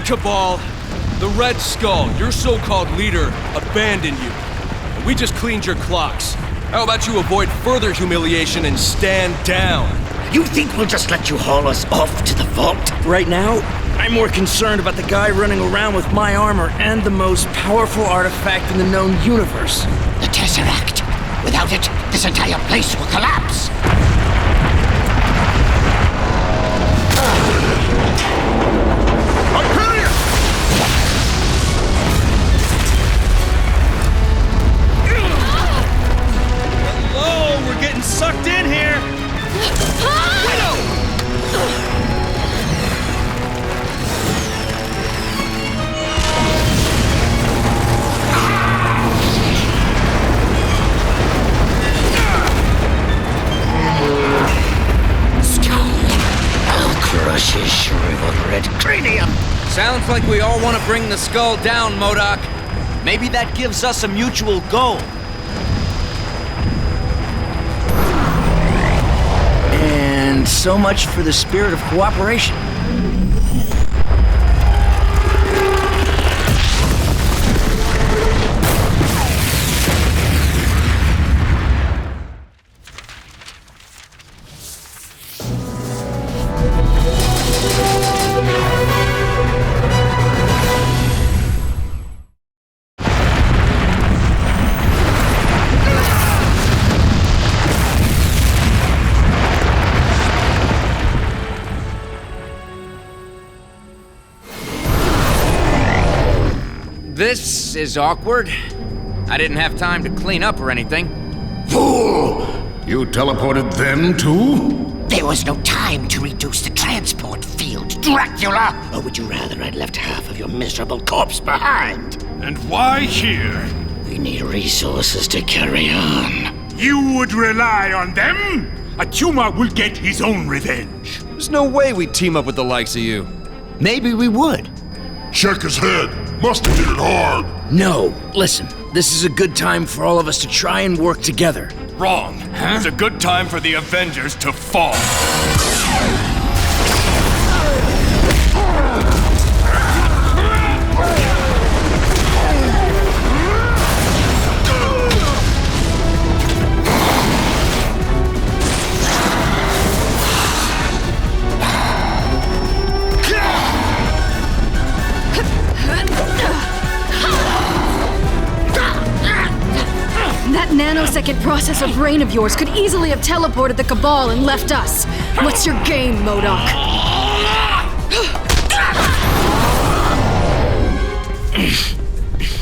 Cabal. The Red Skull, your so-called leader, abandoned you. And we just cleaned your clocks. How about you avoid further humiliation and stand down? You think we'll just let you haul us off to the vault? Right now, I'm more concerned about the guy running around with my armor and the most powerful artifact in the known universe. The Tesseract. Without it, this entire place will collapse. Hello, we're getting sucked in here. Crush his shriveled red cranium. Sounds like we all want to bring the skull down, MODOK. Maybe that gives us a mutual goal. And so much for the spirit of cooperation. This is awkward. I didn't have time to clean up or anything. Fool! You teleported them too? There was no time to reduce the transport field, Dracula! Or would you rather I'd left half of your miserable corpse behind? And why here? We need resources to carry on. You would rely on them? Atuma will get his own revenge. There's no way we'd team up with the likes of you. Maybe we would. Check his head. Must have hit it hard. No, listen. This is a good time for all of us to try and work together. Wrong. It's a good time for the Avengers to fall. That nanosecond processor brain of yours could easily have teleported the Cabal and left us. What's your game, MODOK?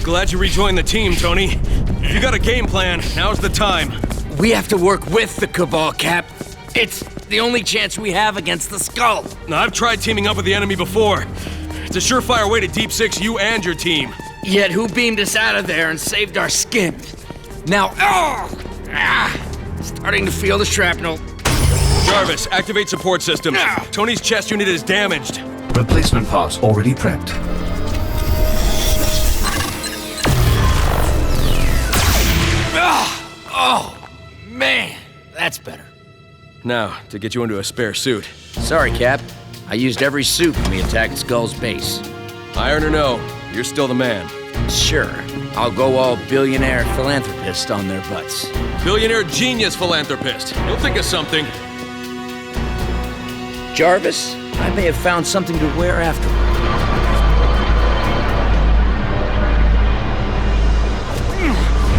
Glad you rejoined the team, Tony. If you got a game plan, now's the time. We have to work with the Cabal, Cap. It's the only chance we have against the Skull. Now, I've tried teaming up with the enemy before. It's a surefire way to deep six you and your team. Yet who beamed us out of there and saved our skin? Now, starting to feel the shrapnel. Jarvis, activate support systems. Tony's chest unit is damaged. Replacement parts already prepped. Oh, man, that's better. Now, to get you into a spare suit. Sorry, Cap. I used every suit when we attacked Skull's base. Iron or no, you're still the man. Sure, I'll go all billionaire philanthropist on their butts. Billionaire genius philanthropist. You'll think of something. Jarvis, I may have found something to wear afterward.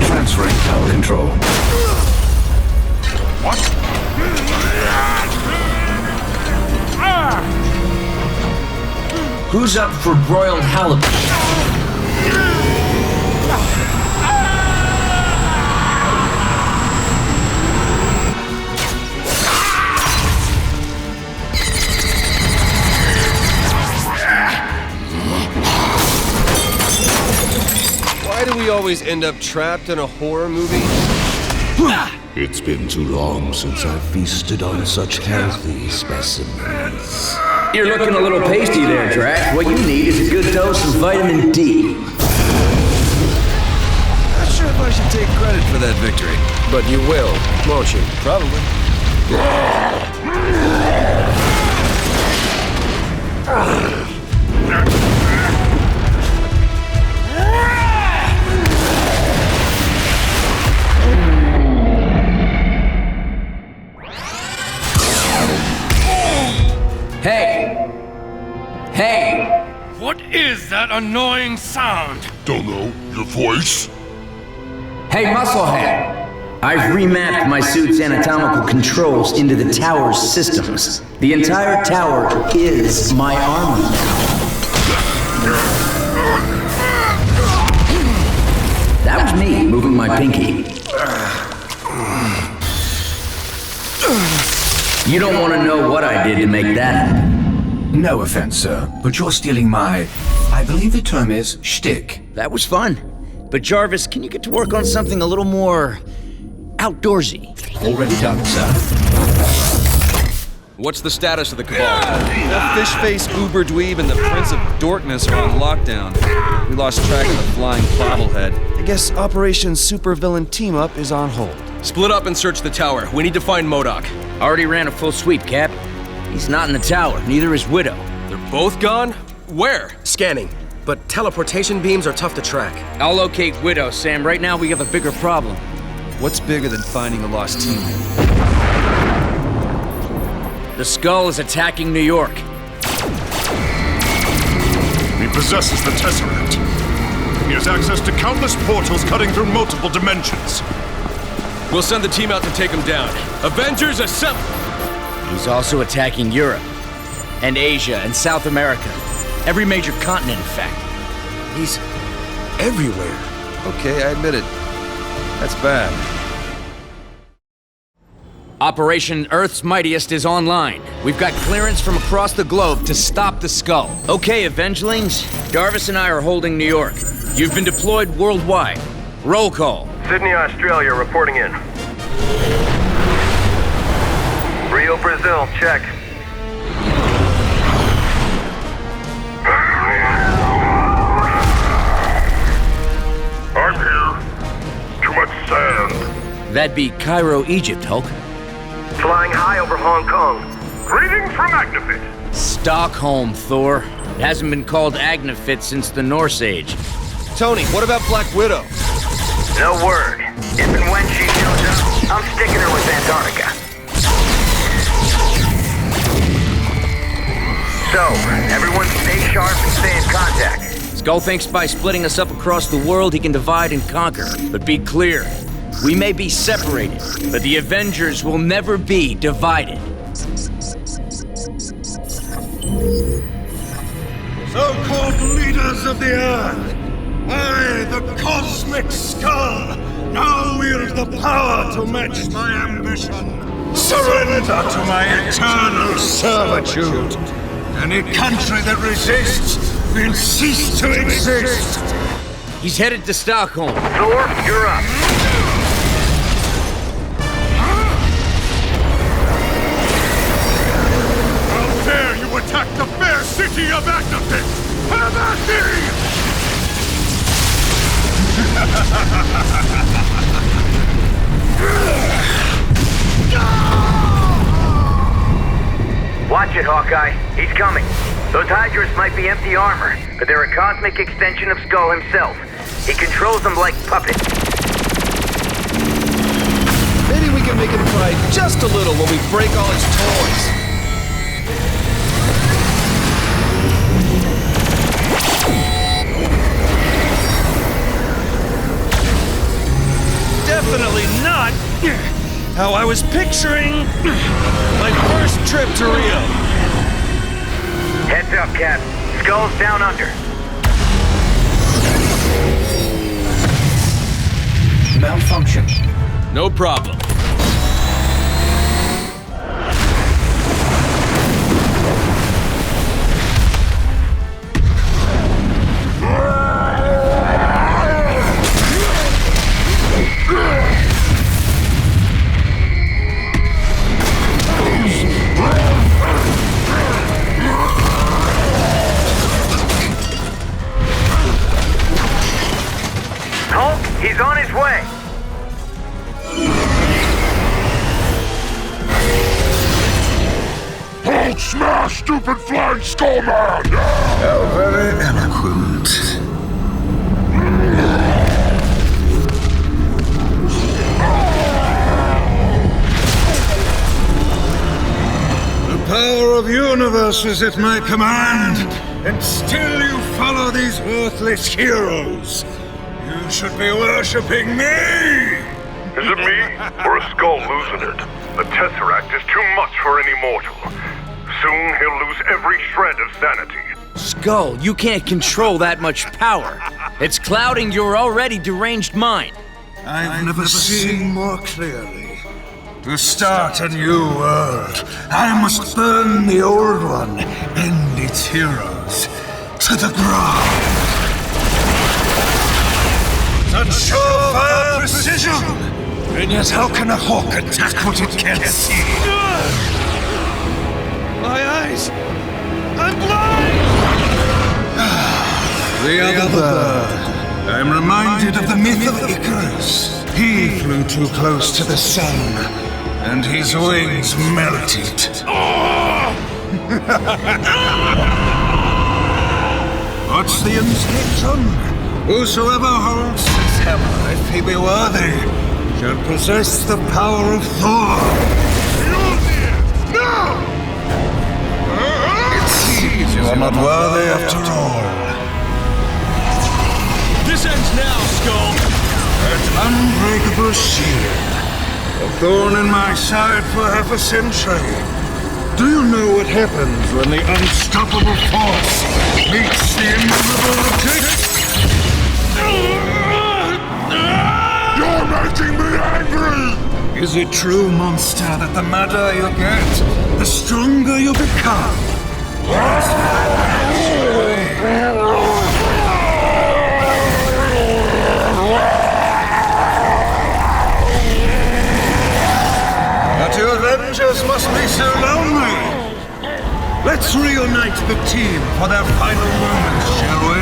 Transferring power control. What? Who's up for broiled halibut? Why do we always end up trapped in a horror movie? It's been too long since I've feasted on such healthy specimens. You're looking a little pasty there, Drac. What you need is a good dose of vitamin D. Not sure if I should take credit for that victory. But you will, won't you? Probably. Hey! What is that annoying sound? Don't know. Your voice? Hey, Musclehead! I've remapped my suit's anatomical controls into the tower's systems. The entire tower is my armor now. That was me moving my pinky. You don't want to know what I did to make that happen. No offense, sir, but you're stealing my... I believe the term is shtick. That was fun. But Jarvis, can you get to work on something a little more... outdoorsy? Already done, sir. What's the status of the Cabal? The fish-face uber dweeb and the Prince of Dorkness are on lockdown. We lost track of the flying bobblehead. I guess Operation Supervillain Team-Up is on hold. Split up and search the tower. We need to find MODOK. Already ran a full sweep, Cap. He's not in the tower, neither is Widow. They're both gone? Where? Scanning, but teleportation beams are tough to track. I'll locate Widow, Sam. Right now we have a bigger problem. What's bigger than finding a lost teammate? The Skull is attacking New York. He possesses the Tesseract. He has access to countless portals cutting through multiple dimensions. We'll send the team out to take him down. Avengers, assemble! He's also attacking Europe, and Asia, and South America. Every major continent, in fact. He's everywhere. Okay, I admit it. That's bad. Operation Earth's Mightiest is online. We've got clearance from across the globe to stop the Skull. Okay, Avengelings. Jarvis and I are holding New York. You've been deployed worldwide. Roll call. Sydney, Australia, reporting in. Rio, Brazil, check. I'm here. Too much sand. That'd be Cairo, Egypt, Hulk. Flying high over Hong Kong. Greetings from Agnifit. Stockholm, Thor. It hasn't been called Agnifit since the Norse Age. Tony, what about Black Widow? No word. If and when she shows up, I'm sticking her with Antarctica. So, everyone stay sharp and stay in contact. Skull thinks by splitting us up across the world he can divide and conquer. But be clear, we may be separated, but the Avengers will never be divided. So-called leaders of the Earth, I, the Cosmic Skull, now wield the power to match my ambition. Surrender to my eternal servitude. Any country that resists will cease to exist. He's headed to Stockholm. Thor, you're up. How dare you attack the fair city of Agnifit! Have at me! Watch it, Hawkeye. He's coming. Those Hydras might be empty armor, but they're a cosmic extension of Skull himself. He controls them like puppets. Maybe we can make him cry just a little when we break all his toys. Definitely not how I was picturing my first trip to Rio. Heads up, Cap. Skull's down under. Malfunction. No problem. Hulk, he's on his way. Hold smash, stupid flying skull man! How very eloquent. power of universes at my command, and still you follow these worthless heroes. You should be worshipping me! Is it me, or a skull losing it? The Tesseract is too much for any mortal. Soon he'll lose every shred of sanity. Skull, you can't control that much power. It's clouding your already deranged mind. I've never seen more clearly. To start a new world, I must burn the old one and its heroes to the ground. Such surefire precision! And yet how can a hawk attack what it can't see? My eyes! I'm blind! The other bird. I'm reminded of the myth of Icarus. He flew too close to the sun, and his wings melted. What's the inscription? Whosoever holds this hammer, if he be worthy, shall possess the power of Thor. No! It seems you are not worthy after all. This ends now, Skull! That unbreakable shield. A thorn in my side for half a century. Do you know what happens when the unstoppable force meets the immovable rotation? You're making me angry! Is it true, monster, that the madder you get, the stronger you become? But you Avengers must be so lonely! Let's reunite the team for their final moments, shall we?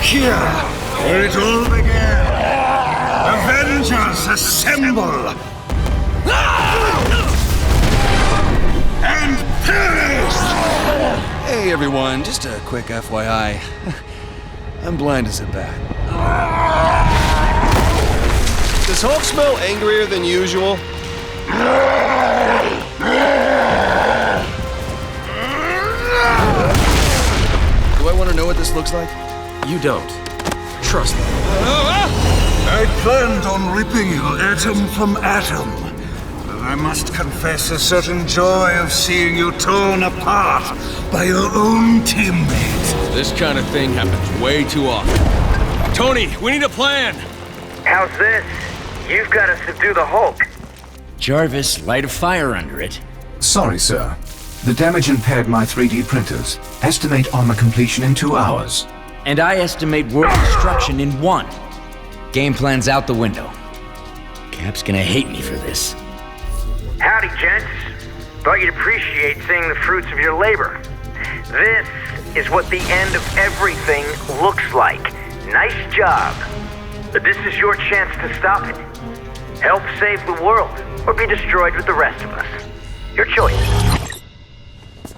Here, where it all began. Avengers assemble! And perish! Hey everyone, just a quick FYI. I'm blind as a bat. Does Hulk smell angrier than usual? Do I want to know what this looks like? You don't. Trust me. I planned on ripping you atom from atom. But I must confess a certain joy of seeing you torn apart by your own teammates. This kind of thing happens way too often. Tony, we need a plan! How's this? You've got to subdue the Hulk. Jarvis, light a fire under it. Sorry, sir. The damage impaired my 3D printers. Estimate armor completion in 2 hours. And I estimate world destruction in 1. Game plan's out the window. Cap's gonna hate me for this. Howdy, gents. Thought you'd appreciate seeing the fruits of your labor. This is what the end of everything looks like. Nice job. But this is your chance to stop it. Help save the world, or be destroyed with the rest of us. Your choice.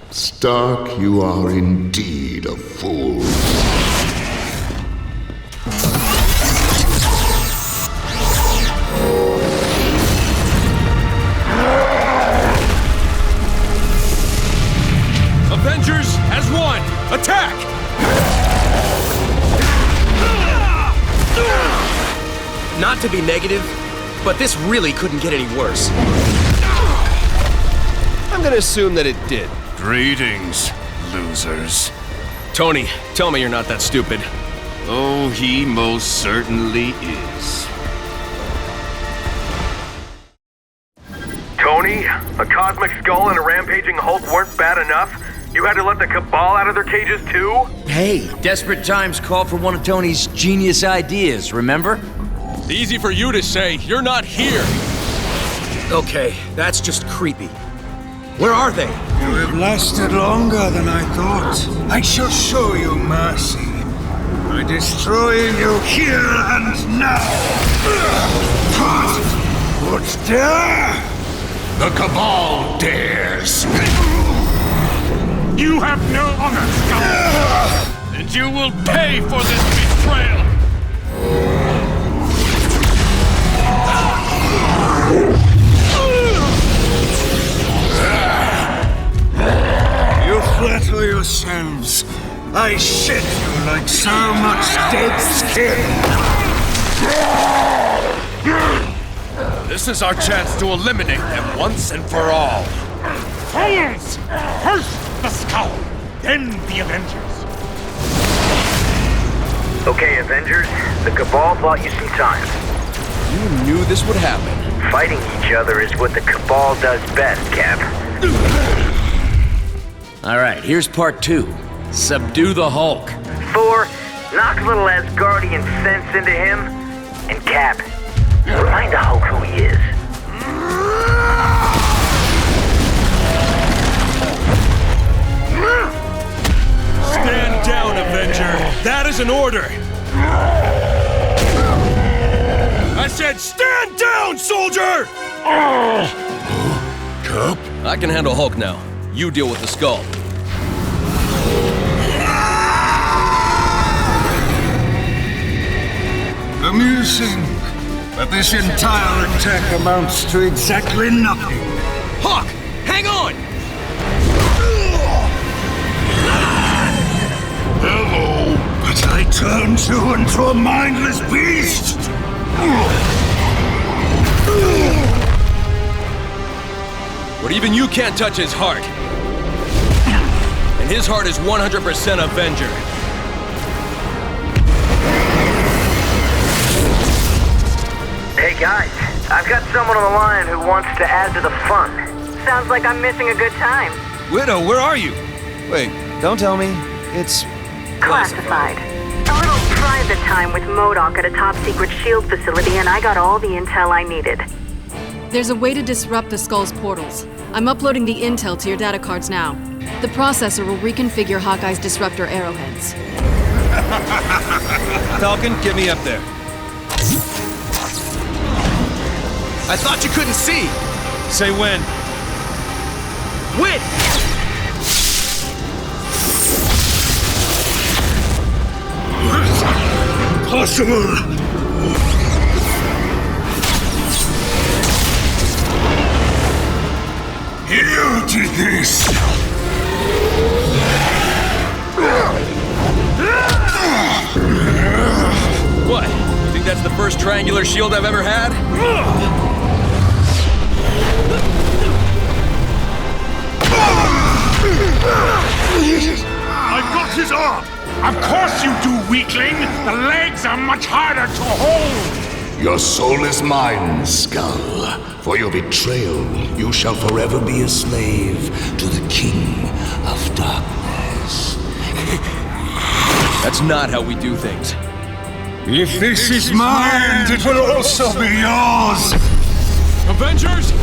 Stark, you are indeed a fool. Avengers as one! Attack! Not to be negative, but this really couldn't get any worse. I'm gonna assume that it did. Greetings, losers. Tony, tell me you're not that stupid. Oh, he most certainly is. Tony, a cosmic skull and a rampaging Hulk weren't bad enough? You had to let the Cabal out of their cages too? Hey, desperate times call for one of Tony's genius ideas, remember? Easy for you to say, you're not here! Okay, that's just creepy. Where are they? You have lasted longer than I thought. I shall show you mercy by destroying you here and now. What dare? The Cabal dares. You have no honor, Skull! And you will pay for this betrayal! I shed you like so much dead skin. This is our chance to eliminate them once and for all. Fools! First the Skull, then the Avengers. Okay, Avengers, the Cabal bought you some time. You knew this would happen. Fighting each other is what the Cabal does best, Cap. Alright, here's part 2. Subdue the Hulk. 4, knock a little Asgardian sense into him. And Cap, remind the Hulk who he is. Stand down, Avenger. That is an order. I said stand down, soldier! Cap? I can handle Hulk now. You deal with the Skull. Amusing, but this entire attack amounts to exactly nothing. Hawk, hang on! Hello, but I turned you into a mindless beast. But even you can't touch his heart. And his heart is 100% Avenger. Hey guys, I've got someone on the line who wants to add to the fun. Sounds like I'm missing a good time. Widow, where are you? Wait, don't tell me. It's... Classified. A little private time with MODOK at a top-secret SHIELD facility, and I got all the intel I needed. There's a way to disrupt the Skull's portals. I'm uploading the intel to your data cards now. The processor will reconfigure Hawkeye's disruptor arrowheads. Falcon, get me up there. I thought you couldn't see. Say when. When? Impossible! You did this! What? You think that's the first triangular shield I've ever had? I've got his arm! Of course you do, weakling! The legs are much harder to hold! Your soul is mine, Skull. For your betrayal, you shall forever be a slave to the King of Darkness. That's not how we do things. If this is mine, it will also be yours! Avengers!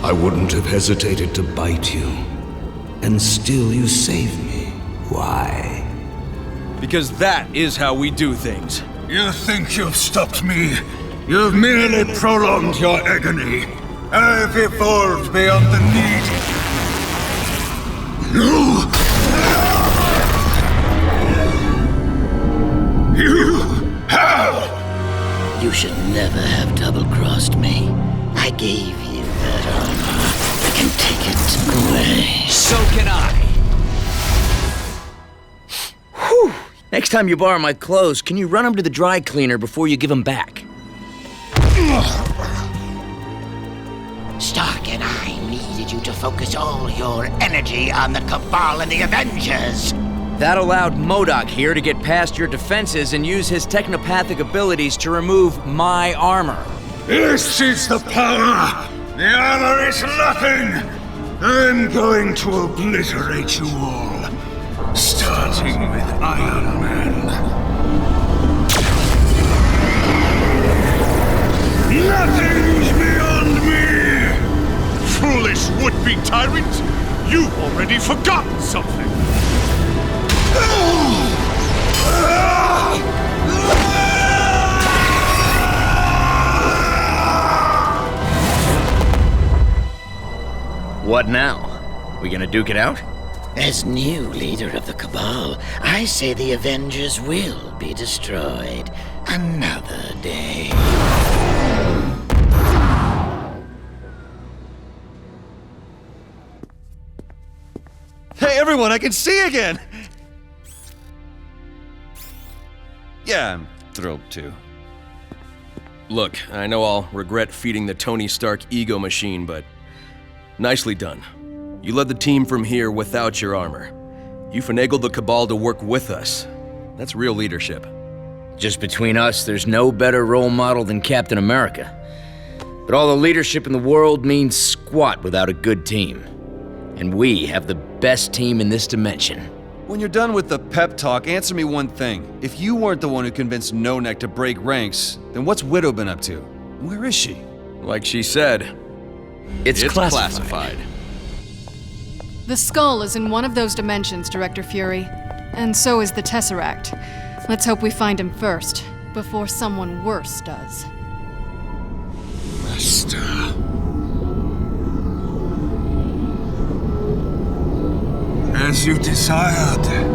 I wouldn't have hesitated to bite you. And still you save me. Why? Because that is how we do things. You think you've stopped me? You've merely prolonged your agony. I've evolved beyond the need. No! You have! You should never have double-crossed me. I gave you that armor. I can take it away. So can I. Whew. Next time you borrow my clothes, can you run them to the dry cleaner before you give them back? Stark and I needed you to focus all your energy on the Cabal and the Avengers. That allowed MODOK here to get past your defenses and use his technopathic abilities to remove my armor. This is the power! The armor is nothing! I'm going to obliterate you all. Starting with Iron Man. Nothing's beyond me! Foolish would-be tyrant! You've already forgotten something! What now? We gonna duke it out? As new leader of the Cabal, I say the Avengers will be destroyed another day. everyone, I can see again! Yeah, I'm thrilled too. Look, I know I'll regret feeding the Tony Stark ego machine, but nicely done. You led the team from here without your armor. You finagled the Cabal to work with us. That's real leadership. Just between us, there's no better role model than Captain America. But all the leadership in the world means squat without a good team. And we have the best team in this dimension. When you're done with the pep talk, answer me one thing. If you weren't the one who convinced No Neck to break ranks, then what's Widow been up to? Where is she? Like she said, it's classified. The skull is in one of those dimensions, Director Fury. And so is the Tesseract. Let's hope we find him first, before someone worse does. Master. As you desired.